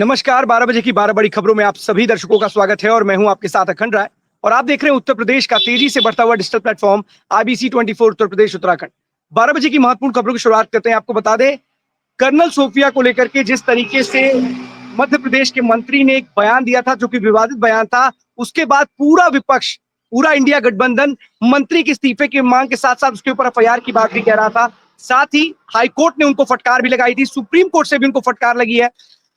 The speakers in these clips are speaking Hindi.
नमस्कार, 12 बजे की 12 बड़ी खबरों में आप सभी दर्शकों का स्वागत है और मैं हूं आपके साथ अखंड राय। और आप देख रहे हैं उत्तर प्रदेश का तेजी से बढ़ता हुआ digital platform IBC 24 Uttar Pradesh Uttarakhand. 12 बजे की महत्वपूर्ण खबरों की शुरुआत करते हैं। आपको बता दें, कर्नल सोफिया को लेकर के जिस तरीके से मध्य प्रदेश के मंत्री ने एक बयान दिया था जो कि विवादित बयान था, उसके बाद पूरा विपक्ष, पूरा इंडिया गठबंधन मंत्री के इस्तीफे की मांग के साथ साथ उसके ऊपर एफआईआर की बात भी कह रहा था। साथ ही हाईकोर्ट ने उनको फटकार भी लगाई थी, सुप्रीम कोर्ट से भी उनको फटकार लगी है।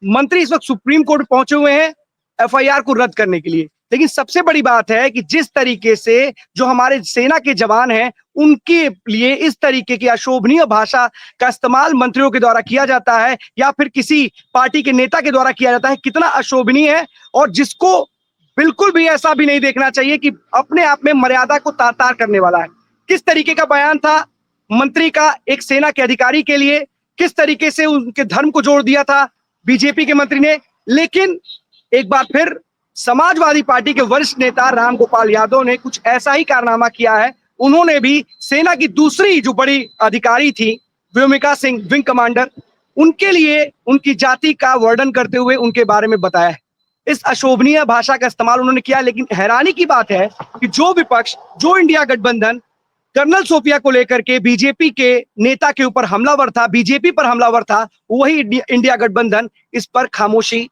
मंत्री इस वक्त सुप्रीम कोर्ट पहुंचे हुए हैं एफआईआर को रद्द करने के लिए। लेकिन सबसे बड़ी बात है कि जिस तरीके से जो हमारे सेना के जवान हैं उनके लिए इस तरीके की अशोभनीय भाषा का इस्तेमाल मंत्रियों के द्वारा किया जाता है या फिर किसी पार्टी के नेता के द्वारा किया जाता है, कितना अशोभनीय है और जिसको बिल्कुल भी ऐसा भी नहीं देखना चाहिए कि अपने आप में मर्यादा को तार तार करने वाला है। किस तरीके का बयान था मंत्री का एक सेना के अधिकारी के लिए, किस तरीके से उनके धर्म को जोड़ दिया था बीजेपी के मंत्री ने। लेकिन एक बार फिर समाजवादी पार्टी के वरिष्ठ नेता रामगोपाल यादव ने कुछ ऐसा ही कारनामा किया है। उन्होंने भी सेना की दूसरी जो बड़ी अधिकारी थी व्योमिका सिंह, विंग कमांडर, उनके लिए उनकी जाति का वर्णन करते हुए उनके बारे में बताया है। इस अशोभनीय भाषा का इस्तेमाल उन्होंने किया। लेकिन हैरानी की बात है कि जो विपक्ष, जो इंडिया गठबंधन कर्नल सोफिया को लेकर के बीजेपी के नेता के ऊपर हमलावर था, बीजेपी पर हमलावर था, वही इंडिया गठबंधन इस पर खामोशी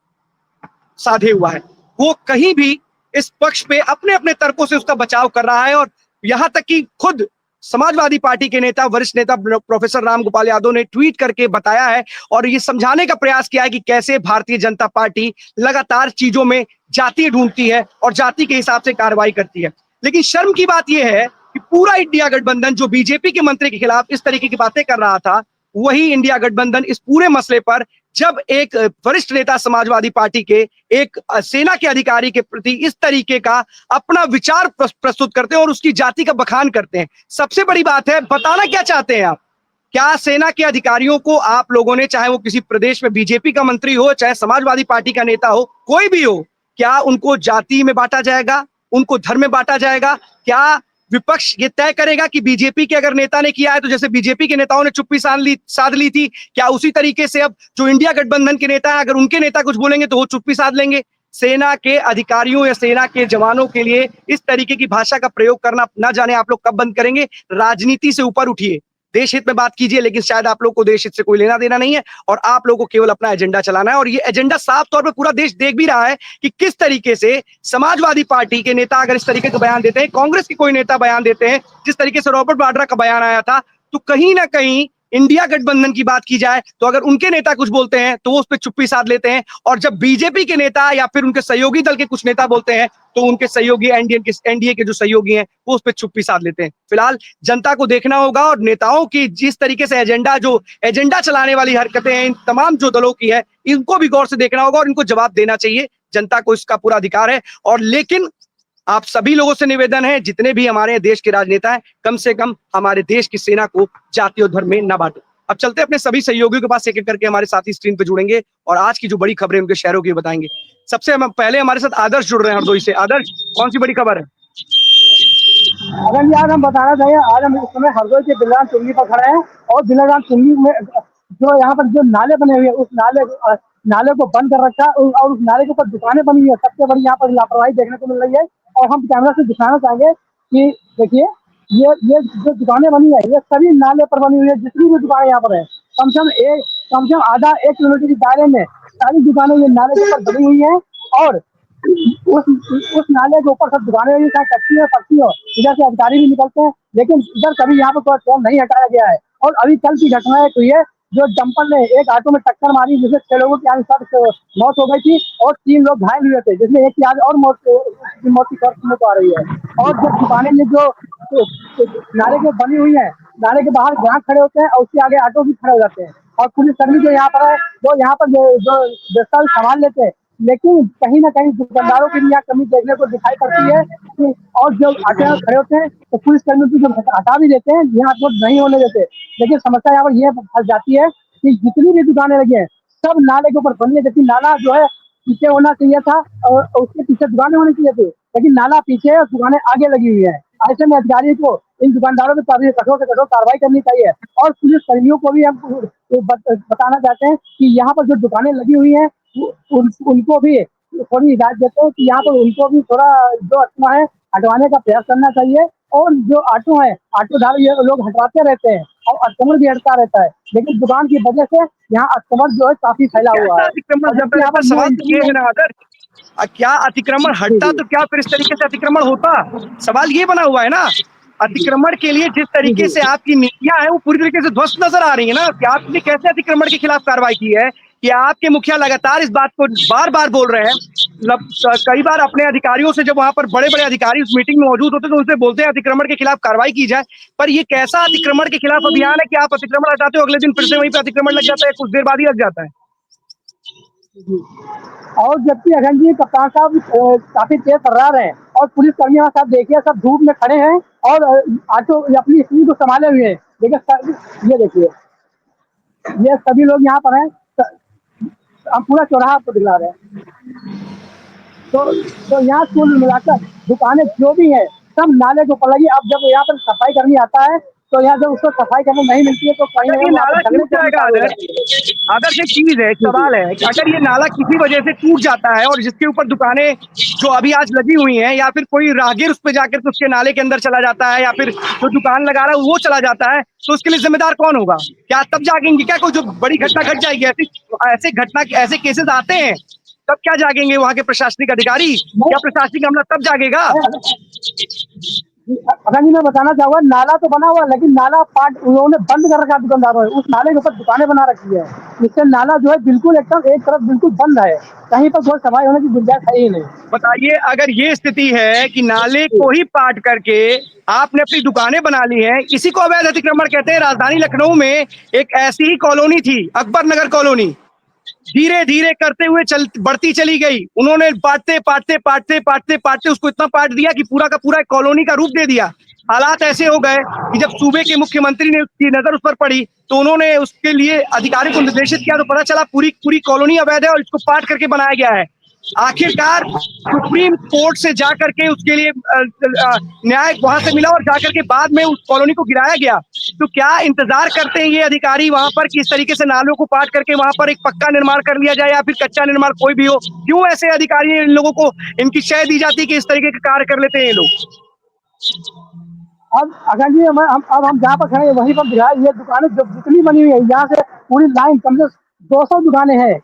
साधे हुआ है। वो कहीं भी इस पक्ष पे अपने अपने तर्कों से उसका बचाव कर रहा है और यहां तक कि खुद समाजवादी पार्टी के नेता, वरिष्ठ नेता प्रोफेसर रामगोपाल यादव ने ट्वीट करके बताया है और ये समझाने का प्रयास किया है कि कैसे भारतीय जनता पार्टी लगातार चीजों में जाति ढूंढती है और जाति के हिसाब से कार्रवाई करती है। लेकिन शर्म की बात यह है कि पूरा इंडिया गठबंधन जो बीजेपी के मंत्री के खिलाफ इस तरीके की बातें कर रहा था, वही इंडिया गठबंधन इस पूरे मसले पर जब एक वरिष्ठ नेता समाजवादी पार्टी के एक सेना के अधिकारी के प्रति इस तरीके का अपना विचार प्रस्तुत करते हैं और उसकी जाति का बखान करते हैं। सबसे बड़ी बात है, बताना क्या चाहते हैं आप? क्या सेना के अधिकारियों को आप लोगों ने, चाहे वो किसी प्रदेश में बीजेपी का मंत्री हो, चाहे समाजवादी पार्टी का नेता हो, कोई भी हो, क्या उनको जाति में बांटा जाएगा, उनको धर्म में बांटा जाएगा? क्या विपक्ष ये तय करेगा कि बीजेपी के अगर नेता ने किया है तो जैसे बीजेपी के नेताओं ने चुप्पी साध ली थी, क्या उसी तरीके से अब जो इंडिया गठबंधन के नेता है अगर उनके नेता कुछ बोलेंगे तो वो चुप्पी साध लेंगे? सेना के अधिकारियों या सेना के जवानों के लिए इस तरीके की भाषा का प्रयोग करना ना जाने आप लोग कब बंद करेंगे। राजनीति से ऊपर उठिए, देश हित में बात कीजिए। लेकिन शायद आप लोग को देश हित से कोई लेना देना नहीं है और आप लोगों को केवल अपना एजेंडा चलाना है। और ये एजेंडा साफ तौर पे पूरा देश देख भी रहा है कि किस तरीके से समाजवादी पार्टी के नेता अगर इस तरीके का बयान देते हैं, कांग्रेस के कोई नेता बयान देते हैं, जिस तरीके से रॉबर्ट वाड्रा का बयान आया था, तो कहीं ना कहीं इंडिया गठबंधन की बात की जाए तो अगर उनके नेता कुछ बोलते हैं तो वो उस पर चुप्पी साध लेते हैं और जब बीजेपी के नेता या फिर उनके सहयोगी दल के कुछ नेता बोलते हैं तो उनके सहयोगी एनडीए के जो सहयोगी हैं वो उस पर चुप्पी साध लेते हैं। फिलहाल जनता को देखना होगा और नेताओं की जिस तरीके से एजेंडा चलाने वाली हरकतें हैं इन तमाम जो दलों की है, इनको भी गौर से देखना होगा और इनको जवाब देना चाहिए। जनता को इसका पूरा अधिकार है। और लेकिन आप सभी लोगों से निवेदन है, जितने भी हमारे देश के राजनेता हैं, कम से कम हमारे देश की सेना को जाति और धर्म में न बांटो। अब चलते अपने सभी सहयोगियों के पास एक एक करके हमारे साथी स्क्रीन पे जुड़ेंगे और आज की जो बड़ी खबरें उनके शहरों की बताएंगे। सबसे पहले हमारे साथ आदर्श जुड़ रहे हैं हरदोई से। आदर्श, कौन सी बड़ी खबर है? अगर जी आज हम बताना चाहिए, आज हम इस समय हरदोई के बिलराम टुंगी पर खड़े हैं और बिलराम टुंगी में जो यहाँ पर जो नाले बने हुए हैं उस नाले को बंद कर रखा है और उस नाले के ऊपर दुकानें बनी हुई है। सबसे बड़ी यहाँ पर लापरवाही देखने को मिल रही है और हम कैमरा से दिखाना चाहेंगे कि देखिए ये जो दुकानें बनी है ये सभी नाले पर बनी हुई है। जितनी भी दुकानें यहाँ पर है कम से कम आधा 1 किलोमीटर के दायरे में सारी दुकानें ये नाले के ऊपर बनी हुई है और उस नाले के ऊपर सब दुकानें भी चाहे कच्ची हो पक्की हो, इधर से अधिकारी भी निकलते हैं लेकिन इधर कभी यहाँ पर कोई टोल नहीं हटाया गया है। और अभी कल की घटना एक हुई है जो डंपर ने एक ऑटो में टक्कर मारी जिसमें 6 लोगों की मौत हो गई थी और 3 लोग घायल हुए थे, जिसमें एक की आज और मौत की खबर सुनने को आ रही है। और जब दुकानें जो नाले के बनी हुई है, नाले के बाहर ग्राहक खड़े होते हैं और उसके आगे ऑटो भी खड़े हो जाते हैं और पुलिसकर्मी जो यहाँ पर है वो यहाँ पर जो दस्तावेज संभाल लेते हैं। लेकिन कहीं ना कहीं दुकानदारों की भी यहाँ कमी देखने को दिखाई पड़ती है कि और जो आटे खड़े होते हैं तो पुलिसकर्मियों की जब हटा भी देते हैं, यहाँ तो नहीं होने देते। लेकिन समस्या यहाँ पर यह फंस जाती है कि जितनी भी दुकानें लगी हैं सब नाले के ऊपर बनी है, जबकि नाला जो है पीछे होना चाहिए था और उसके पीछे दुकानें होनी चाहिए थी, लेकिन नाला पीछे है और दुकानें आगे लगी हुई है। ऐसे में अधिकारी को इन दुकानदारों पर काफी कठोर से कठोर कार्रवाई करनी चाहिए। और पुलिस कर्मियों को भी हम बताना चाहते हैं कि यहाँ पर जो दुकानें लगी हुई हैं उनको भी थोड़ी हिदायत देते हैं कि यहाँ पर उनको भी थोड़ा जो अस्थमा है हटवाने का प्रयास करना चाहिए। और जो ऑटो है, ऑटोदार ये लोग हटवाते रहते हैं और अतिक्रमण भी हटता रहता है, लेकिन दुकान की वजह से यहाँ अतिक्रमण जो है काफी फैला हुआ कैसा है। अतिक्रमण और होता जबकि है यहाँ सर? पर नो सवाल तो एंट्री ये है। है ना अगर क्या अतिक्रमण जी हटता जी तो क्या फिर इस तरीके से अतिक्रमण होता? सवाल ये बना हुआ है ना। अतिक्रमण के लिए जिस जी तरीके जी से आपकी नीतियां हैं वो पूरी तरीके से ध्वस्त नजर आ रही है ना कि आपने कैसे अतिक्रमण के खिलाफ कार्रवाई की है कि आपके मुखिया लगातार इस बात को बार बार बोल रहे हैं। कई बार अपने अधिकारियों से जब वहां पर बड़े बड़े अधिकारी उस मीटिंग में मौजूद होते तो उनसे बोलते हैं अतिक्रमण के खिलाफ कार्रवाई की जाए, पर ये कैसा अतिक्रमण के खिलाफ अभियान है कि आप अतिक्रमण हटाते हो, अगले दिन फिर से वहीं पे अतिक्रमण लग जाता है, कुछ देर बाद ही लग जाता है। जी। और जबकि अखंड जी कप्तान साहब काफी तेज तर्रार है और पुलिस कर्मियों साहब देखिए सब धूप में खड़े हैं और ऑटो अपनी स्थिति को संभाले हुए हैं। देखिए ये देखिए ये सभी लोग यहाँ पर हैं। हम पूरा चौराहा आपको दिखला रहे हैं। तो यहाँ कुल मिलाकर दुकानें जो भी है सब नाले के ऊपर लगी। अब जब यहाँ पर सफाई कर्मी आता है तो यहाँ जब उसको सफाई करने नहीं मिलती है तो कहीं ना अगर ये कहीं वहाँ नाला पर झगड़े टूट की अपनी जाएगा चालू हो अगर जाती है। अगर एक चीज है, एक जी जी सवाल है कि अगर ये नाला किसी वजह से टूट जाता है और जिसके ऊपर दुकानें जो अभी आज लगी हुई हैं या फिर कोई राहगीर उस पे जाकर के उसके नाले के अंदर चला जाता है या फिर जो दुकान लगा रहा है वो चला जाता है, तो उसके लिए जिम्मेदार कौन होगा? क्या तब जागेंगे? क्या कोई जो बड़ी घटना घट जाएगी ऐसी ऐसे घटना ऐसे केसेस आते हैं तब क्या जागेंगे वहां के प्रशासनिक अधिकारी? मैं क्या प्रशासनिक अमला तब जागेगा? अगर जी मैं बताना चाहूंगा नाला तो बना हुआ है, लेकिन नाला पार्ट उन्होंने बंद कर रखा है दुकानदारों ने। उस नाले के ऊपर दुकानें बना रखी है। इससे नाला जो है बिल्कुल एकदम एक तरफ बिल्कुल बंद है। कहीं पर कोई सफाई होने की गुंजाइश है ही नहीं। बताइए, अगर ये स्थिति है कि नाले को ही पाट करके आपने अपनी दुकानें बना ली हैं, इसी को अवैध अतिक्रमण कहते हैं। राजधानी लखनऊ में एक ऐसी ही कॉलोनी थी, अकबर नगर कॉलोनी, धीरे धीरे करते हुए बढ़ती चली गई। उन्होंने पाटते पाटते पाटते पाटते पाटते उसको इतना पाट दिया कि पूरा का पूरा एक कॉलोनी का रूप दे दिया। हालात ऐसे हो गए कि जब सूबे के मुख्यमंत्री ने उसकी नजर उस पर पड़ी तो उन्होंने उसके लिए अधिकारी को निर्देशित किया, तो पता चला पूरी पूरी कॉलोनी अवैध है और इसको पाट करके बनाया गया है। आखिरकार सुप्रीम कोर्ट से जाकर के उसके लिए न्याय वहां से मिला और जाकर के बाद में उस कॉलोनी को गिराया गया। तो क्या इंतजार करते हैं ये अधिकारी वहां पर किस तरीके से नालों को पाट करके वहां पर एक पक्का निर्माण कर लिया जाए या फिर कच्चा निर्माण कोई भी हो? क्यों ऐसे अधिकारी इन लोगों को इनकी शय दी जाती है कि इस तरीके के कार्य कर लेते हैं ये लोग? अब अगर जी अब हम जहाँ पर खड़े हैं वहीं पर दिखाए ये दुकानें जो जितनी बनी हुई है यहाँ से पूरी लाइन कम से 200 दुकानें हैं।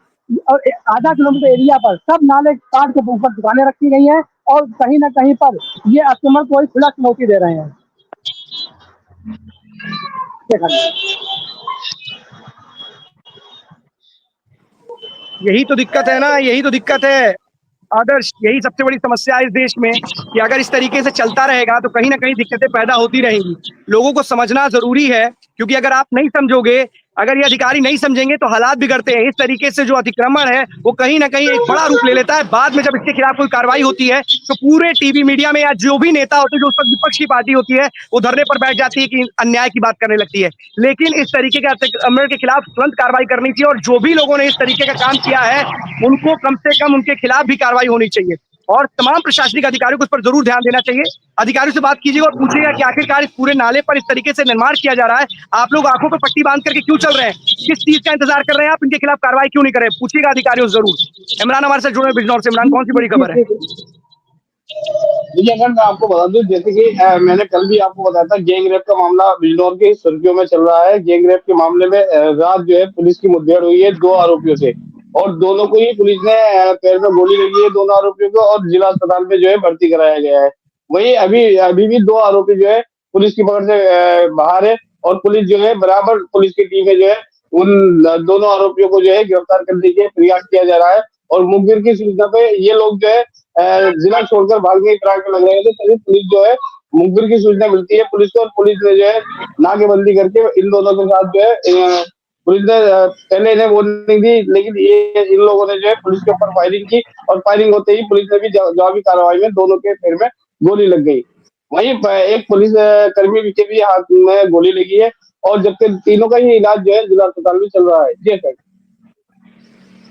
और आधा किलोमीटर एरिया पर सब नाले काट के ऊपर दुकानें रखी गई हैं और कहीं ना कहीं पर ये अतिक्रमण को ही खुला चुनौती दे रहे हैं। देखा जाए। यही तो दिक्कत है ना, यही तो दिक्कत है आदर्श। यही सबसे बड़ी समस्या है इस देश में कि अगर इस तरीके से चलता रहेगा तो कहीं ना कहीं दिक्कतें पैदा होती रहेंगी। लोगों को समझना जरूरी है, क्योंकि अगर आप नहीं समझोगे, अगर ये अधिकारी नहीं समझेंगे तो हालात बिगड़ते हैं। इस तरीके से जो अतिक्रमण है वो कहीं ना कहीं एक बड़ा रूप ले लेता है। बाद में जब इसके खिलाफ कोई कार्रवाई होती है तो पूरे टीवी मीडिया में या जो भी नेता होते हैं जो उस वक्त विपक्ष की पार्टी होती है वो धरने पर बैठ जाती है कि अन्याय की बात करने लगती है। लेकिन इस तरीके के अतिक्रमण के खिलाफ तुरंत कार्रवाई करनी चाहिए और जो भी लोगों ने इस तरीके का काम किया है उनको कम से कम उनके खिलाफ भी कार्रवाई होनी चाहिए और तमाम प्रशासनिक अधिकारियों को इस पर जरूर ध्यान देना चाहिए। अधिकारियों से बात कीजिएगा और पूछिएगा कि आखिरकार इस पूरे नाले पर इस तरीके से निर्माण किया जा रहा है, आप लोग आंखों पर पट्टी बांध करके क्यों चल रहे हैं? किस चीज का इंतजार कर रहे हैं आप? इनके खिलाफ कार्रवाई क्यों नहीं कर रहे? पूछिएगा अधिकारियों से जरूर। इमरान हमारे साथ जुड़े बिजनौर से। इमरान, कौन सी बड़ी खबर है? देखिए, अगर मैं आपको बता दूं, जैसे कि मैंने कल भी आपको बताया था, गैंग रेप का मामला बिजनौर की सुर्खियों में चल रहा है। गैंग रेप के मामले में रात जो है पुलिस की मुठभेड़ हुई है 2 आरोपियों से और दोनों को ही पुलिस ने पैर में गोली लगी है, दोनों आरोपियों को, और जिला अस्पताल में जो है भर्ती कराया गया है। वहीं अभी अभी भी 2 आरोपी जो है पुलिस की पकड़ से बाहर है और पुलिस जो है बराबर पुलिस की टीम है जो है उन दोनों आरोपियों को जो है गिरफ्तार करने के प्रयास किया जा रहा है। और मुखबिर की सूचना पे ये लोग जो है जिला छोड़कर भागने की फिराक में लग रहे थे, तभी पुलिस जो है मुखबिर की सूचना मिलती है पुलिस को और पुलिस ने जो है नाकेबंदी करके इन दोनों के साथ जो है पुलिस ने पहले इन्हें वार्निंग दी, लेकिन ये इन लोगों ने जो है पुलिस के ऊपर फायरिंग की और फायरिंग होते ही पुलिस ने भी जवाबी कार्रवाई में दोनों के पैर में गोली लग गई। वहीं एक पुलिस कर्मी के भी हाथ में गोली लगी है और जबकि तीनों का ही इलाज जो है जिला अस्पताल में चल रहा है। जी सर।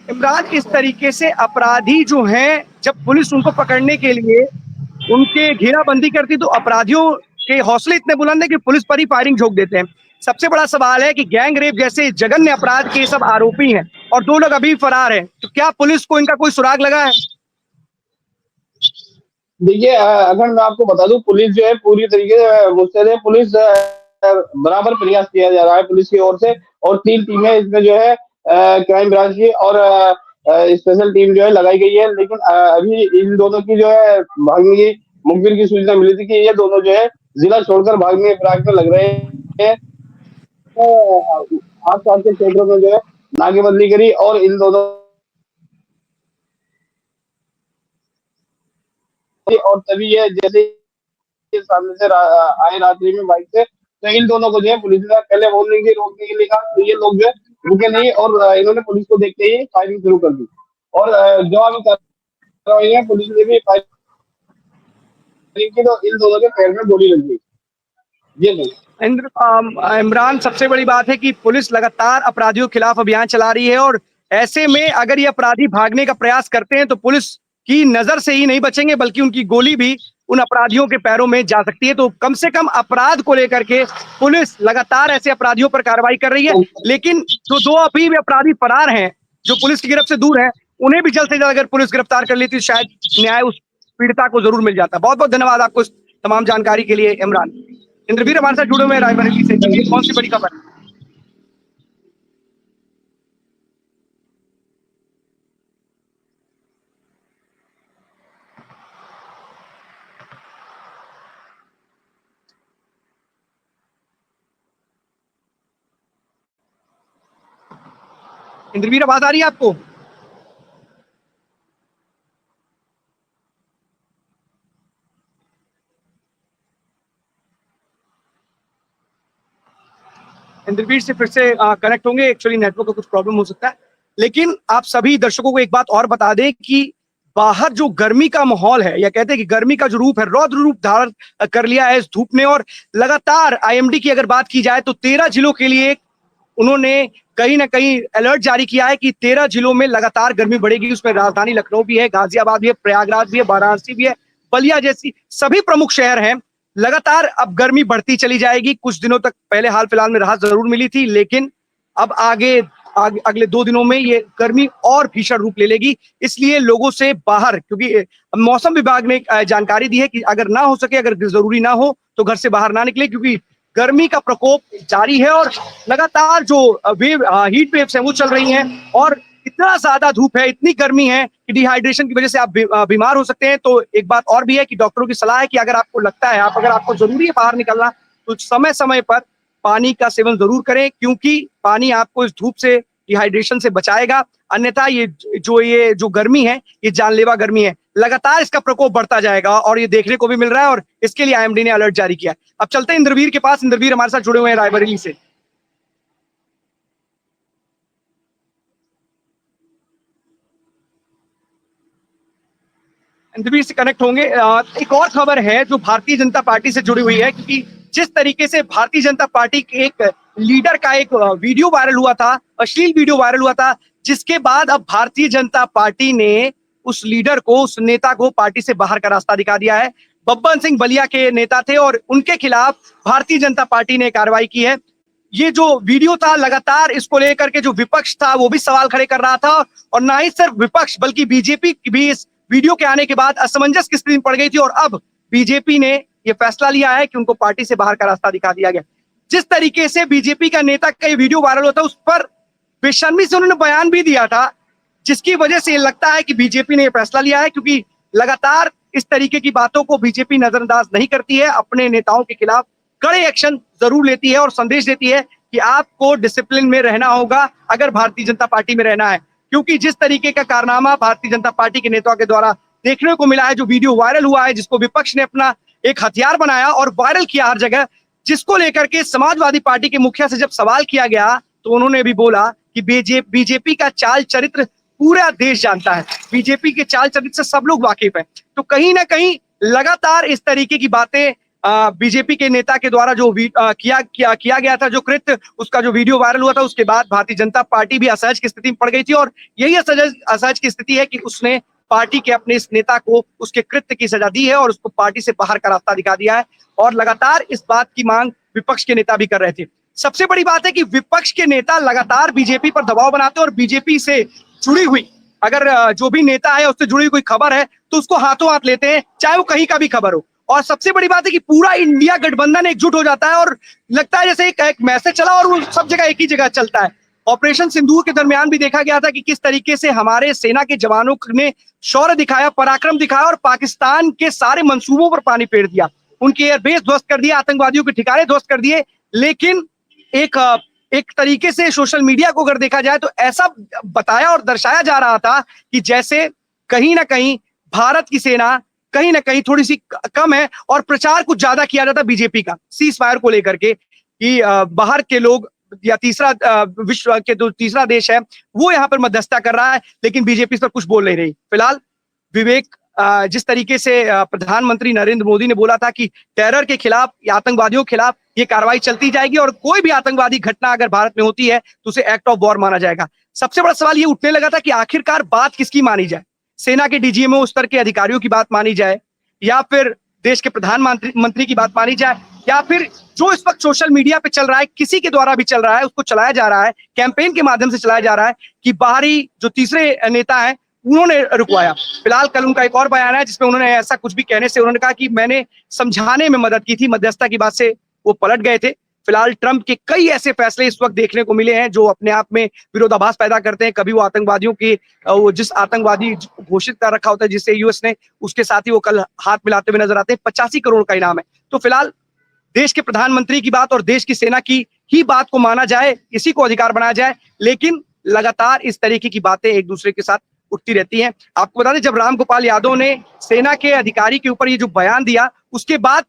इमरान, इस तरीके से अपराधी जो हैं जब पुलिस उनको पकड़ने के लिए उनके घेराबंदी करती तो अपराधियों के हौसले इतने बुलंद है कि पुलिस पर ही फायरिंग झोंक देते हैं। सबसे बड़ा सवाल है कि गैंग रेप जैसे जघन्य अपराध के सब आरोपी हैं, और 2 लोग अभी फरार हैं। तो क्या पुलिस को इनका कोई सुराग लगा है? देखिए, अगर मैं आपको बता दूं, पुलिस जो है पूरी तरीके से मुस्तैद है। पुलिस बराबर प्रयास किया जा रहा है पुलिस की ओर से, और 3 टीमें इसमें जो है क्राइम ब्रांच की और स्पेशल टीम जो है लगाई गई है। लेकिन अभी इन दोनों की जो है भागने की, मुखबिर की सूचना मिली थी कि ये दोनों जो है जिला छोड़कर भागने के फिराक में लग रहे हैं। आस-पास के क्षेत्रों में जो है नाकेबंदी करी, और इन दोनों, और तभी ये जैसे ही सामने से आए रात्रि में बाइक से, तो इन दोनों को जो है पुलिस ने पहले वार्निंग दी, रोकने के लिए कहा, तो ये लोग जो है रुके नहीं, और इन्होंने पुलिस को देखते ही फायरिंग शुरू कर दी। और जवाबी कार्रवाई में पुलिस ने भी फायरिंग की, तो इन दोनों के पैर में गोली लग गई। जी नहीं। इमरान, सबसे बड़ी बात है कि पुलिस लगातार अपराधियों के खिलाफ अभियान चला रही है, और ऐसे में अगर ये अपराधी भागने का प्रयास करते हैं तो पुलिस की नजर से ही नहीं बचेंगे, बल्कि उनकी गोली भी उन अपराधियों के पैरों में जा सकती है। तो कम से कम अपराध को लेकर के पुलिस लगातार ऐसे अपराधियों पर कार्रवाई कर रही है। लेकिन जो 2 अभी भी अपराधी फरार हैं, जो पुलिस की गिरफ्त से दूर है, उन्हें भी जल्द से जल्द अगर पुलिस गिरफ्तार कर लेती तो शायद न्याय उस पीड़िता को जरूर मिल जाता। बहुत बहुत धन्यवाद आपको इस तमाम जानकारी के लिए इमरान। इंद्रवीर हमारे साथ जुड़े हुए हैं रायबरेली से। कौन सी बड़ी खबर? इंद्रवीर, आवाज आ रही है आपको? इंद्रवीर से फिर से कनेक्ट होंगे। एक्चुअली नेटवर्क का कुछ प्रॉब्लम हो सकता है। लेकिन आप सभी दर्शकों को एक बात और बता दें कि बाहर जो गर्मी का माहौल है, या कहते हैं कि गर्मी का जो रूप है, रौद्र रूप धारण कर लिया है इस धूप ने। और लगातार आईएमडी की अगर बात की जाए तो 13 जिलों के लिए उन्होंने कहीं ना कहीं अलर्ट जारी किया है कि 13 जिलों में लगातार गर्मी बढ़ेगी। उसमें राजधानी लखनऊ भी है, गाजियाबाद भी है, प्रयागराज भी है, वाराणसी भी है, बलिया जैसी सभी प्रमुख शहर हैं। लगातार अब गर्मी बढ़ती चली जाएगी। कुछ दिनों तक पहले हाल फिलहाल में राहत जरूर मिली थी, लेकिन अब अगले 2 दिनों में ये गर्मी और भीषण रूप ले लेगी। इसलिए लोगों से बाहर, क्योंकि मौसम विभाग ने जानकारी दी है कि अगर ना हो सके, अगर जरूरी ना हो तो घर से बाहर ना निकले, क्योंकि गर्मी का प्रकोप जारी है और लगातार जो हीट वेव्स हैं वो चल रही हैं। और इतना ज्यादा धूप है, इतनी गर्मी है कि डिहाइड्रेशन की वजह से आप बीमार हो सकते हैं। तो एक बात और भी है कि डॉक्टरों की सलाह है कि अगर आपको लगता है, अगर आपको जरूरी है बाहर निकलना, तो समय समय पर पानी का सेवन जरूर करें, क्योंकि पानी आपको इस धूप से, डिहाइड्रेशन से बचाएगा। अन्यथा ये जो गर्मी है, ये जानलेवा गर्मी है। लगातार इसका प्रकोप बढ़ता जाएगा और ये देखने को भी मिल रहा है, और इसके लिए आईएमडी ने अलर्ट जारी किया है। अब चलते हैं इंद्रवीर के पास। इंद्रवीर हमारे साथ जुड़े हुए हैं रायबरेली से। इंद्रवीर से कनेक्ट होंगे। एक और खबर है जो भारतीय जनता पार्टी से जुड़ी हुई है, क्योंकि जिस तरीके से भारतीय जनता पार्टी के एक लीडर का एक वीडियो वायरल हुआ था, अश्लील वीडियो वायरल हुआ था, जिसके बाद अब भारतीय जनता पार्टी ने उस लीडर को, उस नेता को पार्टी से बाहर का रास्ता दिखा दिया है। बब्बन सिंह बलिया के नेता थे और उनके खिलाफ भारतीय जनता पार्टी ने कार्रवाई की है। ये जो वीडियो था, लगातार इसको लेकर के जो विपक्ष था वो भी सवाल खड़े कर रहा था, और ना ही सिर्फ विपक्ष बल्कि बीजेपी भी इस वीडियो के आने के बाद असमंजस की स्थिति में पड़ गई थी। और अब बीजेपी ने यह फैसला लिया है कि उनको पार्टी से बाहर का रास्ता दिखा दिया गया। जिस तरीके से बीजेपी का नेता का ये वीडियो वायरल होता है, उस पर बेशर्मी से उन्होंने बयान भी दिया था, जिसकी वजह से लगता है कि बीजेपी ने यह फैसला लिया है, क्योंकि लगातार इस तरीके की बातों को बीजेपी नजरअंदाज नहीं करती है, अपने नेताओं के खिलाफ कड़े एक्शन जरूर लेती है और संदेश देती है कि आपको डिसिप्लिन में रहना होगा अगर भारतीय जनता पार्टी में रहना है। क्योंकि जिस तरीके का कारनामा भारतीय जनता पार्टी के नेताओं के द्वारा देखने को मिला है, जो वीडियो वायरल हुआ है, जिसको विपक्ष ने अपना एक हथियार बनाया और वायरल किया हर जगह, जिसको लेकर के समाजवादी पार्टी के मुखिया से जब सवाल किया गया तो उन्होंने भी बोला कि बीजेपी का चाल चरित्र पूरा देश जानता है, बीजेपी के चाल चरित्र से सब लोग वाकिफ है। तो कहीं ना कहीं लगातार इस तरीके की बातें बीजेपी के नेता के द्वारा जो किया गया था, जो कृत्य, उसका जो वीडियो वायरल हुआ था, उसके बाद भारतीय जनता पार्टी भी असहज की स्थिति में पड़ गई थी। और यही असहज की स्थिति है कि उसने पार्टी के अपने इस नेता को उसके कृत्य की सजा दी है और उसको पार्टी से बाहर का रास्ता दिखा दिया है। और लगातार इस बात की मांग विपक्ष के नेता भी कर रहे थे। सबसे बड़ी बात है कि विपक्ष के नेता लगातार बीजेपी पर दबाव बनाते हैं और बीजेपी से जुड़ी हुई अगर जो भी नेता है उससे जुड़ी कोई खबर है तो उसको हाथों हाथ लेते हैं, चाहे वो कहीं का भी खबर हो। और सबसे बड़ी बात है कि पूरा इंडिया गठबंधन एकजुट हो जाता है और लगता है जैसे एक मैसेज चला और वो सब जगह एक ही जगह चलता है। ऑपरेशन सिंदूर के दरमियान भी देखा गया था कि किस तरीके से हमारे सेना के जवानों ने शौर्य दिखाया, पराक्रम दिखाया और पाकिस्तान के सारे मंसूबों पर पानी फेर दिया, उनके एयरबेस ध्वस्त कर दिए, आतंकवादियों के ठिकाने ध्वस्त कर दिए। लेकिन एक तरीके से सोशल मीडिया को अगर देखा जाए तो ऐसा बताया और दर्शाया जा रहा था कि जैसे कहीं ना कहीं भारत की सेना कहीं ना कहीं थोड़ी सी कम है और प्रचार कुछ ज्यादा किया जाता बीजेपी का सीज फायर को लेकर के कि बाहर के लोग या विश्व के जो तीसरा देश है वो यहाँ पर मध्यस्थता कर रहा है, लेकिन बीजेपी इस पर कुछ बोल नहीं रही। फिलहाल विवेक, जिस तरीके से प्रधानमंत्री नरेंद्र मोदी ने बोला था कि टेरर के खिलाफ या आतंकवादियों के खिलाफ ये कार्रवाई चलती जाएगी और कोई भी आतंकवादी घटना अगर भारत में होती है तो उसे एक्ट ऑफ वॉर माना जाएगा। सबसे बड़ा सवाल ये उठने लगा था कि आखिरकार बात किसकी मानी जाए, सेना के डीजीएमओ स्तर के अधिकारियों की बात मानी जाए या फिर देश के प्रधानमंत्री की बात मानी जाए या फिर जो इस वक्त सोशल मीडिया पे चल रहा है, किसी के द्वारा भी चल रहा है, उसको चलाया जा रहा है, कैंपेन के माध्यम से चलाया जा रहा है कि बाहरी जो तीसरे नेता हैं उन्होंने रुकवाया। फिलहाल कल उनका एक और बयान है जिसमें उन्होंने ऐसा कुछ भी कहने से उन्होंने कहा कि मैंने समझाने में मदद की थी, मध्यस्थता की बात से वो पलट गए थे। फिलहाल ट्रंप के कई ऐसे फैसले इस वक्त देखने को मिले हैं जो अपने आप में विरोधाभास पैदा करते हैं। कभी वो आतंकवादियों की वो जिस आतंकवादी घोषित कर रखा होता है जिससे यूएस ने, उसके साथ ही वो कल हाथ मिलाते हुए नजर आते हैं। 85 करोड़ का इनाम है। तो फिलहाल देश के प्रधानमंत्री की बात और देश की सेना की ही बात को माना जाए, इसी को अधिकार बनाया जाए, लेकिन लगातार इस तरीके की बातें एक दूसरे के साथ उठती रहती हैं। आपको बता दें जब रामगोपाल यादव ने सेना के अधिकारी के ऊपर ये जो बयान दिया उसके बाद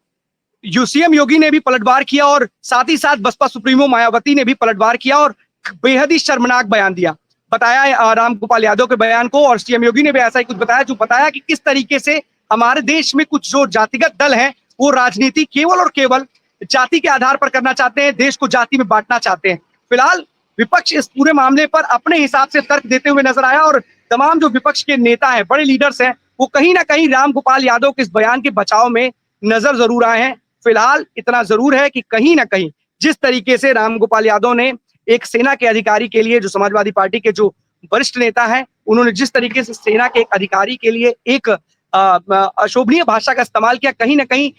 सीएम योगी ने भी पलटवार किया और साथ ही साथ बसपा सुप्रीमो मायावती ने भी पलटवार किया और बेहद ही शर्मनाक बयान दिया, बताया रामगोपाल यादव के बयान को। और सीएम योगी ने भी ऐसा ही कुछ बताया जो बताया कि किस तरीके से हमारे देश में कुछ जो जातिगत दल हैं वो राजनीति केवल और केवल जाति के आधार पर करना चाहते हैं, देश को जाति में बांटना चाहते हैं। फिलहाल विपक्ष इस पूरे मामले पर अपने हिसाब से तर्क देते हुए नजर आया और तमाम जो विपक्ष के नेता हैं, बड़े लीडर्स हैं, वो कहीं ना कहीं रामगोपाल यादव के इस बयान के बचाव में नजर जरूर आए हैं। फिलहाल इतना जरूर है कि कहीं ना कहीं जिस तरीके से रामगोपाल यादव ने एक सेना के अधिकारी के लिए, जो समाजवादी पार्टी के जो वरिष्ठ नेता हैं, उन्होंने जिस तरीके से सेना के एक अधिकारी के लिए एक अशोभनीय भाषा का इस्तेमाल किया, कहीं ना कहीं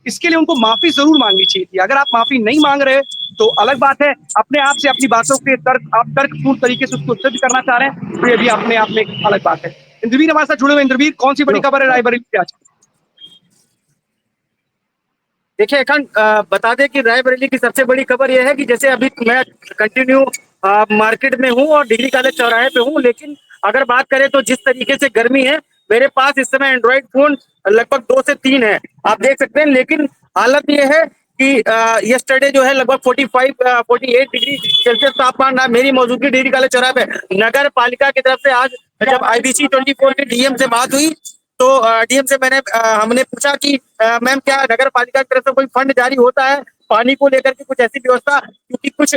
इसके लिए उनको माफी जरूर मांगनी चाहिए थी। अगर आप माफी नहीं मांग रहे तो अलग बात है, अपने आप से अपनी बातों के तर्कपूर्ण तरीके से उसको सिद्ध करना चाह रहे हैं तो ये भी अपने आप में एक अलग बात है। इंद्रवीर हमारे साथ जुड़े हुए। इंद्रवीर, कौन सी बड़ी खबर है रायबरेली से आज? देखिए अखंड, बता दें कि रायबरेली की सबसे बड़ी खबर यह है कि जैसे अभी मैं कंटिन्यू मार्केट में हूं और डिग्री कॉलेज चौराहे पे हूं, लेकिन अगर बात करें तो जिस तरीके से गर्मी है, मेरे पास इस समय एंड्रॉइड फोन लगभग 2 से 3 है, आप देख सकते हैं। लेकिन हालत यह है कि यस्टरडे जो है लगभग 48 डिग्री सेल्सियस तापमान रहा मेरी मौजूदगी डिग्री कॉलेज चौराहे पे। नगर पालिका की तरफ से आज जब IBC 24 के डीएम से बात हुई तो डीएम से हमने पूछा कि मैम क्या नगर पालिका की तरफ से कोई फंड जारी होता है पानी को लेकर के, कुछ ऐसी व्यवस्था, क्योंकि कुछ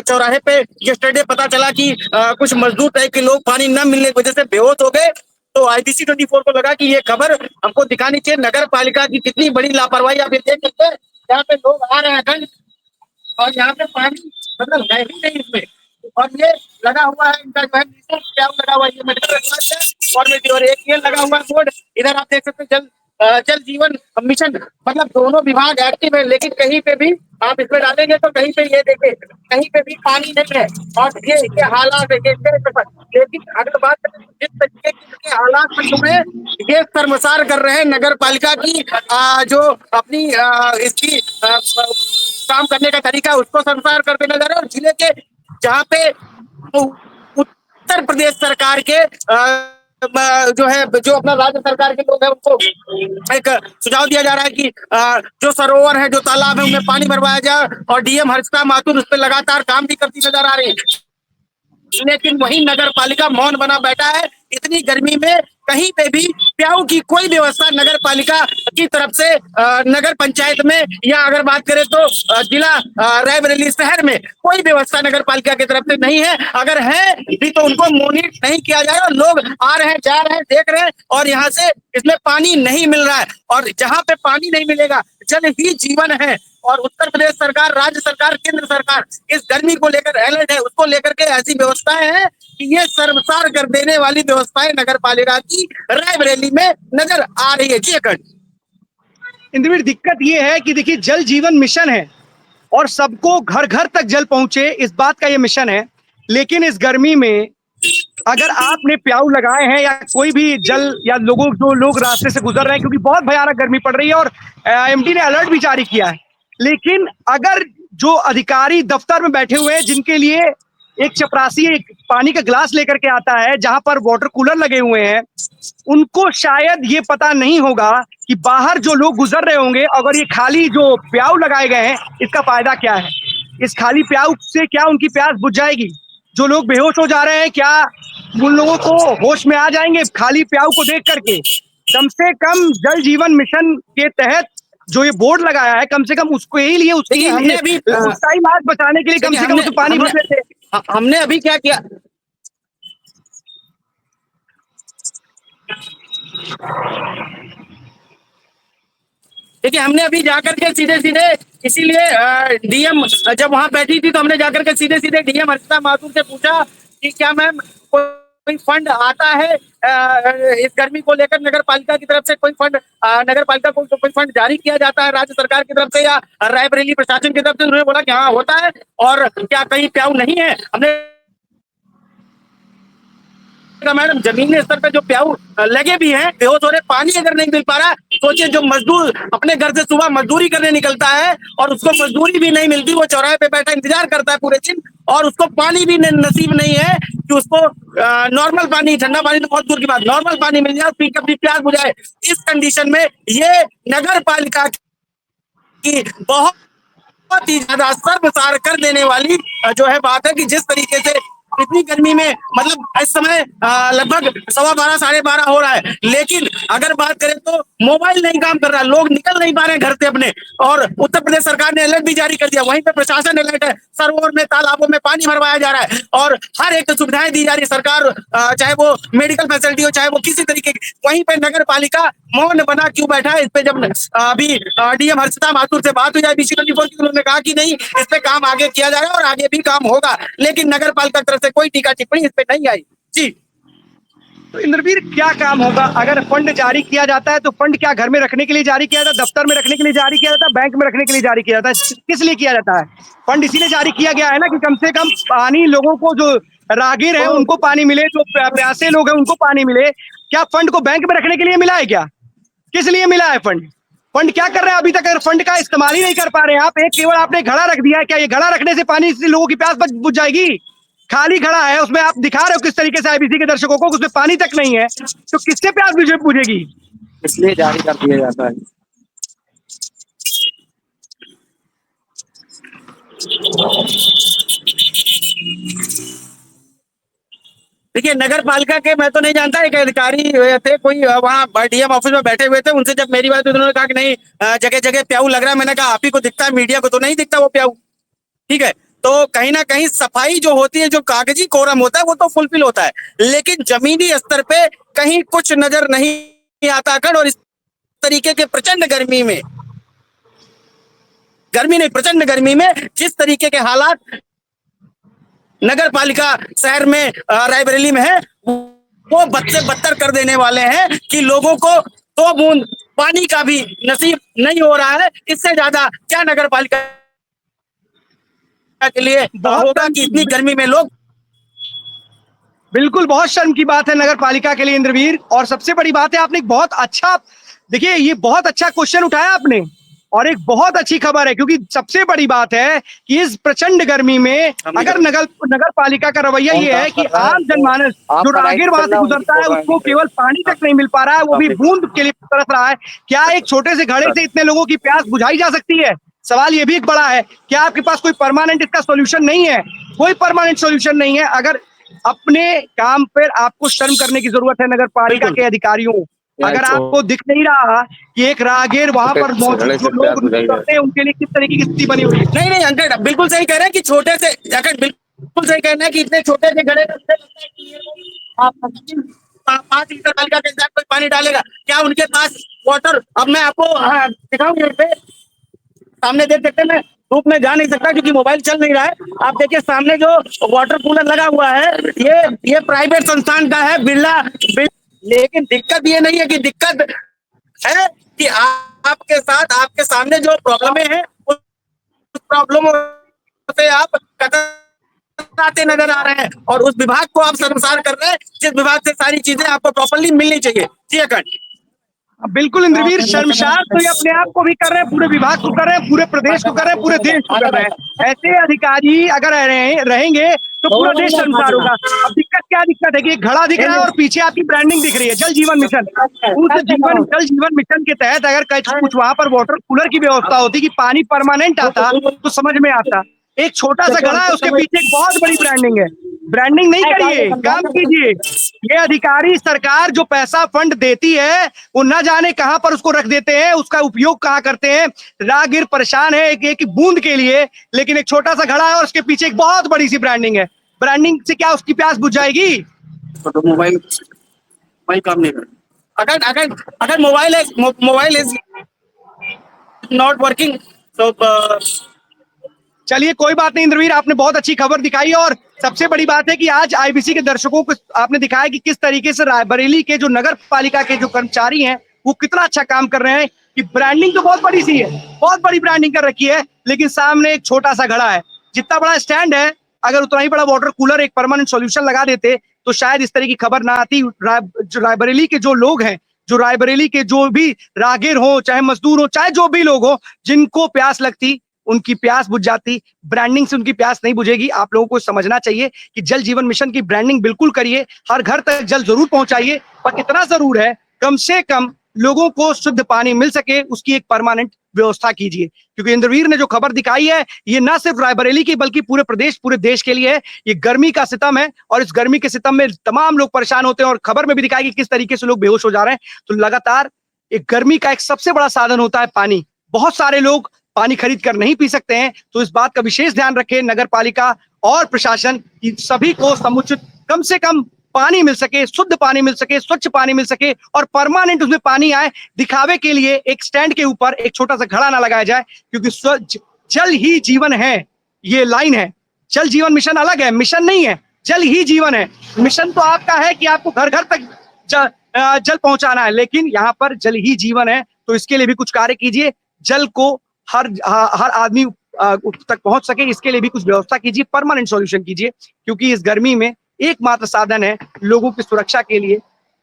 चौराहे पे यस्टरडे पता चला कि कुछ मजदूर टाइप के लोग पानी न मिलने की वजह से बेहोश हो गए। तो IBC 24 को लगा कि ये खबर हमको दिखानी चाहिए, नगर पालिका की कितनी बड़ी लापरवाही। आप ये देख सकते हैं यहाँ पे लोग आ रहे हैं और यहाँ पे पानी मतलब है ही नहीं इसमें, और ये लगा हुआ है इनका जो है क्या लगा हुआ है, ये मेडिकल और एक ये लगा हुआ है बोर्ड। इधर आप देख सकते हैं जल जीवन मिशन, मतलब दोनों विभाग एक्टिव है, लेकिन कहीं पे भी आप इसमें डालेंगे तो कहीं पे ये देखें कहीं पे भी पानी नहीं है और ये हालात है। लेकिन अगर बात करें जिस तरीके के हालात में तुम्हें ये शर्मसार कर रहे हैं नगर पालिका की जो अपनी इसकी काम करने का तरीका उसको शर्मसार करते नजर है। और जिले के जहाँ पे उत्तर प्रदेश सरकार के जो अपना राज्य सरकार के लोग हैं उनको एक सुझाव दिया जा रहा है कि जो सरोवर है, जो तालाब है, उनमें पानी भरवाया जाए और डीएम हर्षिता माथुर उस पर लगातार काम भी करती नजर आ रही है। लेकिन वही नगर पालिका मौन बना बैठा है। इतनी गर्मी में कहीं पे भी प्याऊ की कोई व्यवस्था नगर पालिका की तरफ से नगर पंचायत में या अगर बात करें तो जिला रायबरेली शहर में कोई व्यवस्था नगर पालिका की तरफ से नहीं है। अगर है भी तो उनको मोनिट नहीं किया जा रहा। लोग आ रहे हैं, जा रहे हैं, देख रहे हैं और यहाँ से इसमें पानी नहीं मिल रहा है। और जहां पे पानी नहीं मिलेगा, जल ही जीवन है। और उत्तर प्रदेश सरकार, राज्य सरकार, केंद्र सरकार इस गर्मी को लेकर अलर्ट है। उसको लेकर के ऐसी व्यवस्थाएं हैं कि ये शर्मसार कर देने वाली व्यवस्थाएं नगर पालिका की रायबरेली में नजर आ रही है। जी अखंड इंद्रवीर, दिक्कत ये है कि देखिए जल जीवन मिशन है और सबको घर घर तक जल पहुंचे, इस बात का ये मिशन है। लेकिन इस गर्मी में अगर आपने प्याऊ लगाए हैं या कोई भी जल या जो लोग रास्ते से गुजर रहे हैं, क्योंकि बहुत भयानक गर्मी पड़ रही है और एमडी ने अलर्ट भी जारी किया है, लेकिन अगर जो अधिकारी दफ्तर में बैठे हुए हैं जिनके लिए एक चपरासी एक पानी का गिलास लेकर के आता है, जहां पर वाटर कूलर लगे हुए हैं, उनको शायद ये पता नहीं होगा कि बाहर जो लोग गुजर रहे होंगे, अगर ये खाली जो प्याऊ लगाए गए हैं इसका फायदा क्या है। इस खाली प्याऊ से क्या उनकी प्यास बुझ जाएगी? जो लोग बेहोश हो जा रहे हैं, क्या उन लोगों को होश में आ जाएंगे खाली प्याऊ को देख करके? कम से कम जल जीवन मिशन के तहत जो ये बोर्ड लगाया है, कम से कम उसको ही लिए उसका इलाज बचाने के लिए कम से कम उसमें पानी भर देते। हमने अभी क्या किया, देखिए हमने अभी जाकर के सीधे सीधे, इसीलिए डीएम जब वहां बैठी थी तो हमने जाकर के सीधे सीधे डीएम हर्षिता माथुर से पूछा कि क्या मैम कोई फंड आता है इस गर्मी को लेकर नगर पालिका की तरफ से? कोई फंड नगर पालिका को कोई फंड जारी किया जाता है राज्य सरकार की तरफ से या रायबरेली प्रशासन की तरफ से? उन्होंने बोला कि हाँ होता है। और क्या कहीं प्याऊ नहीं है? हमने मैडम जमीनी स्तर पे जो प्याऊ लगे भी हैं, बेहोश हो रहे, पानी अगर नहीं मिल पा रहा, सोचिए जो मजदूर अपने घर से सुबह मजदूरी करने निकलता है और उसको मजदूरी भी नहीं मिलती, वो चौराहे पे बैठा इंतजार करता है पूरे दिन और उसको पानी भी नसीब नहीं है कि उसको नॉर्मल पानी, ठंडा पानी तो बहुत दूर की बात, नॉर्मल पानी मिल जाए, पी के अपनी प्यास बुझाए। इस कंडीशन में ये नगर पालिका की बहुत ही ज्यादा शर्मसार कर देने वाली जो है बात है कि जिस तरीके से इतनी गर्मी में, मतलब इस समय लगभग 12:15 12:30 हो रहा है, लेकिन अगर बात करें तो मोबाइल नहीं काम कर रहा, लोग निकल नहीं पा रहे हैं घर से अपने। और उत्तर प्रदेश सरकार ने अलर्ट भी जारी कर दिया, वहीं पे प्रशासन अलर्ट है, सरोवर में, तालाबों में पानी भरवाया जा रहा है और हर एक सुविधाएं दी जा रही है सरकार, चाहे वो मेडिकल फैसिलिटी हो, चाहे वो किसी तरीके की। वहीं पे नगर पालिका मौन बना क्यों बैठा है? इस पे जब अभी डीएम हर्षिता माथुर से बात हुई ABC24 की, उन्होंने कहा कि नहीं, इस पे काम आगे किया जा रहा है और आगे भी काम होगा, लेकिन नगर पालिका की तरफ से कोई टीका टिप्पणी इस पे नहीं आई। जी तो इंद्रवीर, क्या काम होगा अगर फंड जारी किया जाता है? तो फंड क्या घर में रखने के लिए जारी किया जाता है, दफ्तर में रखने के लिए जारी किया जाता है, बैंक में रखने के लिए जारी किया जाता है? किस लिए किया जाता है? फंड इसीलिए जारी किया गया है ना कि कम से कम पानी लोगों को, जो राहगीर है उनको पानी मिले, जो प्यासे लोग हैं उनको पानी मिले। क्या फंड को बैंक में रखने के लिए मिला है? क्या किस लिए मिला है फंड? फंड क्या कर रहे हैं अभी तक? अगर फंड का इस्तेमाल ही नहीं कर पा रहे हैं आप, केवल आपने घड़ा रख दिया है, क्या ये घड़ा रखने से पानी से लोगों की प्यास बुझ जाएगी? खाली घड़ा है, उसमें आप दिखा रहे हो किस तरीके से आईबीसी के दर्शकों को, उसमें पानी तक नहीं है, तो किससे प्यास बुझेगी? इसलिए जारी कर दिया जाता है। देखिए नगर पालिका के, मैं तो नहीं जानता, एक अधिकारी थे कोई वहाँ डीएम ऑफिस में बैठे हुए थे, उनसे जब मेरी बात हुई उन्होंने कहा कि नहीं जगह जगह प्याऊ लग रहा है। मैंने कहा आप ही को दिखता है, मीडिया को तो नहीं दिखता वो प्याऊ, ठीक है? तो कहीं ना कहीं सफाई जो होती है, जो कागजी कोरम होता है, वो तो फुलफिल होता है, लेकिन जमीनी स्तर पे कहीं कुछ नजर नहीं आता। और इस तरीके के प्रचंड गर्मी में, प्रचंड गर्मी में जिस तरीके के हालात नगर पालिका शहर में रायबरेली में है, वो बदतर कर देने वाले हैं कि लोगों को 2 बूंद पानी का भी नसीब नहीं हो रहा है। इससे ज्यादा क्या नगर पालिका के लिए होगा कि इतनी गर्मी में लोग। बिल्कुल, बहुत शर्म की बात है नगर पालिका के लिए इंद्रवीर। और सबसे बड़ी बात है, आपने बहुत अच्छा, देखिए ये बहुत अच्छा क्वेश्चन उठाया आपने और एक बहुत अच्छी खबर है, क्योंकि सबसे बड़ी बात है कि इस प्रचंड गर्मी में अगर नगर पालिका का रवैया ये है कि आम जनमानस जो राहगीर वहां से गुजरता है उसको केवल पानी तक नहीं मिल पा रहा है, वो भी बूंद के लिए तरस रहा है, क्या एक छोटे से घड़े से इतने लोगों की प्यास बुझाई जा सकती है? सवाल ये भी एक बड़ा है। क्या आपके पास कोई परमानेंट इसका सोल्यूशन नहीं है? कोई परमानेंट सोल्यूशन नहीं है। अगर अपने काम पर आपको शर्म करने की जरूरत है। नगर पालिका बिल्कुल। के अधिकारियों, अगर आपको दिख नहीं रहा कि एक राहगीर वहां पर मौजूद जो लोग करते हैं उनके लिए किस तरीके की स्थिति बनी हुई है। नहीं नहीं अंकल बिल्कुल सही कह रहे हैं कि छोटे से अंकल बिल्कुल सही कह रहे हैं कि इतने छोटे से घड़े में मुझे लगता है कि ये लोग 5 लीटर पालिका के साथ कोई पानी डालेगा क्या उनके पास वाटर। अब मैं आपको दिखाऊं यहाँ पे सामने देख सकते हैं। मैं धूप में जा नहीं सकता क्योंकि मोबाइल चल नहीं रहा है। आप देखिए सामने जो वाटर कूलर लगा हुआ है ये प्राइवेट संस्थान का है लेकिन दिक्कत ये नहीं है कि दिक्कत है कि आपके साथ आपके सामने जो प्रॉब्लमें हैं उस प्रॉब्लमों से आप कतराते नजर आ रहे हैं और उस विभाग को आप शर्मसार कर रहे हैं जिस विभाग से सारी चीजें आपको प्रॉपर्ली मिलनी चाहिए। जी अखंड बिल्कुल इंद्रवीर, शर्मसार तो ये अपने आप को भी कर रहे हैं, पूरे विभाग को कर रहे हैं, पूरे प्रदेश को कर रहे हैं, पूरे देश को कर रहे हैं। ऐसे अधिकारी अगर रहेंगे तो पूरा देश शर्मसार होगा। अब दिक्कत है कि एक घड़ा दिख रहा है और पीछे आपकी ब्रांडिंग दिख रही है जल जीवन मिशन। उस जल जीवन मिशन के तहत अगर कुछ वहां पर वाटर कूलर की व्यवस्था होती कि पानी परमानेंट आता तो समझ में आता। एक छोटा सा घड़ा है, उसके पीछे एक बहुत बड़ी ब्रांडिंग है। ब्रांडिंग नहीं करिए, काम कीजिए। ये अधिकारी, सरकार जो पैसा फंड देती है वो न जाने कहां पर उसको रख देते हैं, उसका उपयोग कहां करते हैं। राहगीर परेशान है एक एक बूंद के लिए, लेकिन एक छोटा सा घड़ा है और उसके पीछे एक बहुत बड़ी सी ब्रांडिंग है। ब्रांडिंग से क्या उसकी प्यास बुझ जाएगी? तो मोबाइल काम नहीं कर अगर मोबाइल इज नॉट वर्किंग तो चलिए कोई बात नहीं इंद्रवीर, आपने बहुत अच्छी खबर दिखाई। और सबसे बड़ी बात है कि आज आईबीसी के दर्शकों को आपने दिखाया कि किस तरीके से रायबरेली के जो नगर पालिका के जो कर्मचारी हैं वो कितना अच्छा काम कर रहे हैं। कि ब्रांडिंग तो बहुत बड़ी सी है, बहुत बड़ी ब्रांडिंग कर रखी है, लेकिन सामने एक छोटा सा घड़ा है। जितना बड़ा स्टैंड है, अगर उतना ही बड़ा वाटर कूलर, एक परमानेंट सोल्यूशन लगा देते तो शायद इस तरह की खबर ना आती। रायबरेली के जो लोग हैं, जो रायबरेली के जो भी राहगीर हो, चाहे मजदूर हो, चाहे जो भी लोग हो, जिनको प्यास लगती उनकी प्यास बुझ जाती। ब्रांडिंग से उनकी प्यास नहीं बुझेगी। आप लोगों को समझना चाहिए कि जल जीवन मिशन की ब्रांडिंग बिल्कुल करिए, हर घर तक जल जरूर पहुंचाइए, पर इतना जरूर है कम से कम लोगों को शुद्ध पानी मिल सके उसकी एक परमानेंट व्यवस्था कीजिए। क्योंकि इंद्रवीर ने जो खबर दिखाई है ये ना सिर्फ रायबरेली की बल्कि पूरे प्रदेश, पूरे देश के लिए है। ये गर्मी का सितम है और इस गर्मी के सितम में तमाम लोग परेशान होते हैं और खबर में भी दिखाई कि किस तरीके से लोग बेहोश हो जा रहे हैं। तो लगातार एक गर्मी का एक सबसे बड़ा साधन होता है पानी। बहुत सारे लोग पानी खरीद कर नहीं पी सकते हैं, तो इस बात का विशेष ध्यान रखें नगर पालिका और प्रशासन की सभी को समुचित कम से कम पानी मिल सके, शुद्ध पानी मिल सके, स्वच्छ पानी मिल सके और परमानेंट उसमें पानी आए। दिखावे के लिए एक स्टैंड के ऊपर एक छोटा सा घड़ा ना लगाया जाए, क्योंकि स्वच्छ जल ही जीवन है, ये लाइन है। जल जीवन मिशन अलग है, मिशन नहीं है, जल ही जीवन है। मिशन तो आपका है कि आपको घर घर तक जल पहुंचाना है, लेकिन यहाँ पर जल ही जीवन है, तो इसके लिए भी कुछ कार्य कीजिए। जल को हर आदमी तक पहुंच सके, इसके लिए भी कुछ व्यवस्था कीजिए, परमानेंट सॉल्यूशन कीजिए। क्योंकि इस गर्मी में एकमात्र साधन है लोगों की सुरक्षा के लिए,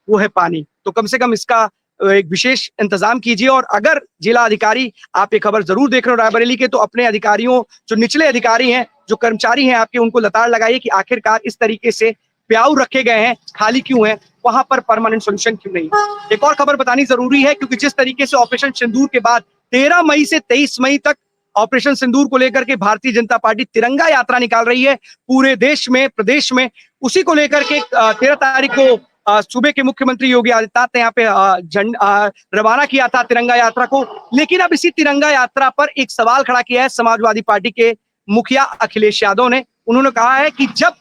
वो है पानी। तो कम से कम इसका एक विशेष इंतजाम कीजिए। और अगर जिला अधिकारी, आप ये खबर जरूर देख रहे हो रायबरेली के, तो अपने अधिकारियों, जो निचले अधिकारी हैं, जो कर्मचारी हैं आपके, उनको लताड़ लगाइए कि आखिरकार इस तरीके से प्याऊ रखे गए हैं, खाली क्यों है, वहां पर परमानेंट सॉल्यूशन क्यों नहीं। एक और खबर बतानी जरूरी है, क्योंकि जिस तरीके से ऑपरेशन सिंदूर के बाद 13 मई से 23 मई तक ऑपरेशन सिंदूर को लेकर के भारतीय जनता पार्टी तिरंगा यात्रा निकाल रही है पूरे देश में, प्रदेश में, उसी को लेकर के 13 तारीख को सूबे के मुख्यमंत्री योगी आदित्यनाथ ने यहाँ पे रवाना किया था तिरंगा यात्रा को। लेकिन अब इसी तिरंगा यात्रा पर एक सवाल खड़ा किया है समाजवादी पार्टी के मुखिया अखिलेश यादव ने। उन्होंने कहा है कि जब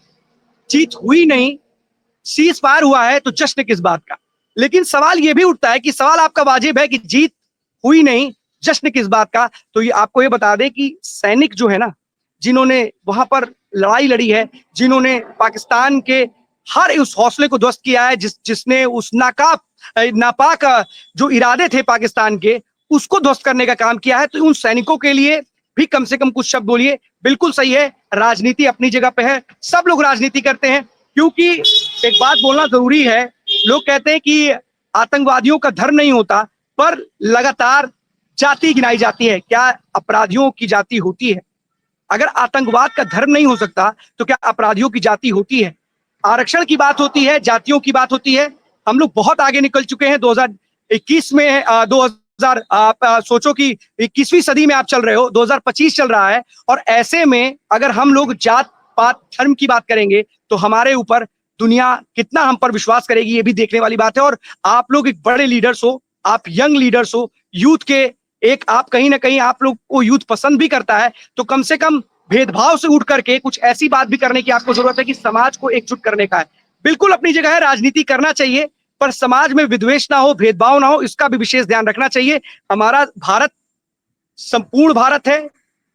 जीत हुई नहीं, सीज फायर हुआ है, तो जश्न किस बात का। लेकिन सवाल यह भी उठता है कि सवाल आपका वाजिब है कि जीत हुई नहीं, जश्न किस बात का। तो ये आपको ये बता दें कि सैनिक जो है ना, जिन्होंने वहां पर लड़ाई लड़ी है, जिन्होंने पाकिस्तान के हर उस हौसले को ध्वस्त किया है, जिसने उस नापाक जो इरादे थे पाकिस्तान के, उसको ध्वस्त करने का काम किया है, तो उन सैनिकों के लिए भी कम से कम कुछ शब्द बोलिए। बिल्कुल सही है, राजनीति अपनी जगह पे है, सब लोग राजनीति करते हैं। क्योंकि एक बात बोलना जरूरी है, लोग कहते हैं कि आतंकवादियों का धर्म नहीं होता, पर लगातार जाति गिनाई जाती है। क्या अपराधियों की जाति होती है? अगर आतंकवाद का धर्म नहीं हो सकता तो क्या अपराधियों की जाति होती है? आरक्षण की बात होती है, जातियों की बात होती है। हम लोग बहुत आगे निकल चुके हैं। 2021 में 2000 आप सोचो कि 21वीं सदी में आप चल रहे हो, 2025 चल रहा है, और ऐसे में अगर हम लोग जात बात धर्म की बात करेंगे तो हमारे ऊपर दुनिया कितना हम पर विश्वास करेगी, ये भी देखने वाली बात है। और आप लोग एक बड़े लीडर्स हो, आप यंग लीडर्स हो, यूथ के एक आप कहीं ना कहीं आप लोग को यूथ पसंद भी करता है, तो कम से कम भेदभाव से उठ करके कुछ ऐसी बात भी करने की आपको जरूरत है कि समाज को एकजुट करने का है। बिल्कुल अपनी जगह है, राजनीति करना चाहिए, पर समाज में विद्वेष ना हो, भेदभाव ना हो, इसका भी विशेष ध्यान रखना चाहिए। हमारा भारत संपूर्ण भारत है,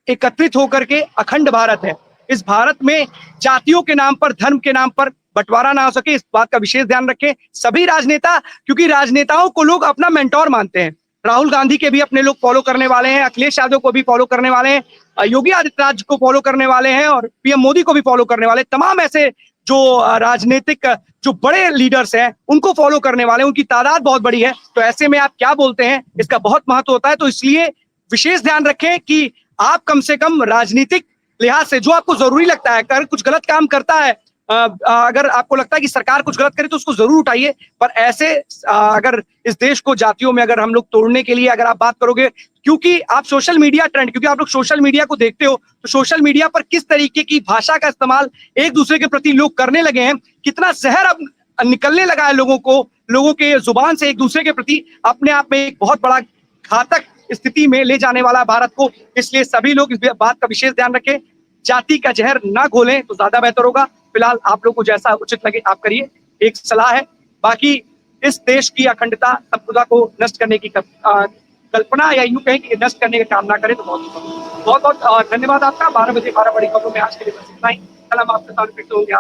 एकत्रित होकर के अखंड भारत है। इस भारत में जातियों के नाम पर, धर्म के नाम पर बंटवारा ना हो सके, इस बात का विशेष ध्यान रखें सभी राजनेता, क्योंकि राजनेताओं को लोग अपना मेंटोर मानते हैं। राहुल गांधी के भी अपने लोग फॉलो करने वाले हैं, अखिलेश यादव को भी फॉलो करने वाले हैं, योगी आदित्यनाथ को फॉलो करने वाले हैं और पीएम मोदी को भी फॉलो करने वाले, तमाम ऐसे जो राजनीतिक जो बड़े लीडर्स हैं उनको फॉलो करने वाले, उनकी तादाद बहुत बड़ी है। तो ऐसे में आप क्या बोलते हैं, इसका बहुत महत्व होता है। तो इसलिए विशेष ध्यान रखें कि आप कम से कम राजनीतिक लिहाज से जो आपको जरूरी लगता है, अगर कुछ गलत काम करता है, अगर आपको लगता है कि सरकार कुछ गलत करे तो उसको जरूर उठाइए, पर ऐसे अगर इस देश को जातियों में अगर हम लोग तोड़ने के लिए अगर आप बात करोगे, क्योंकि आप सोशल मीडिया ट्रेंड, क्योंकि आप लोग सोशल मीडिया को देखते हो, तो सोशल मीडिया पर किस तरीके की भाषा का इस्तेमाल एक दूसरे के प्रति लोग करने लगे हैं, कितना जहर अब निकलने लगा है लोगों को, लोगों के जुबान से एक दूसरे के प्रति, अपने आप में एक बहुत बड़ा घातक स्थिति में ले जाने वाला भारत को। इसलिए सभी लोग इस बात का विशेष ध्यान रखें, जाति का जहर ना घोलें तो ज्यादा बेहतर होगा। फिलहाल आप लोग को जैसा उचित लगे आप करिए, एक सलाह है। बाकी इस देश की अखंडता, संप्रभुता को नष्ट करने की कल्पना या यूं कहें कि नष्ट करने का काम ना करें तो बहुत बहुत धन्यवाद आपका। 12 बजे 12 बड़ी खबरों में आज के लिए बस इतना ही। कल हम आपके साथ फिर से होंगे।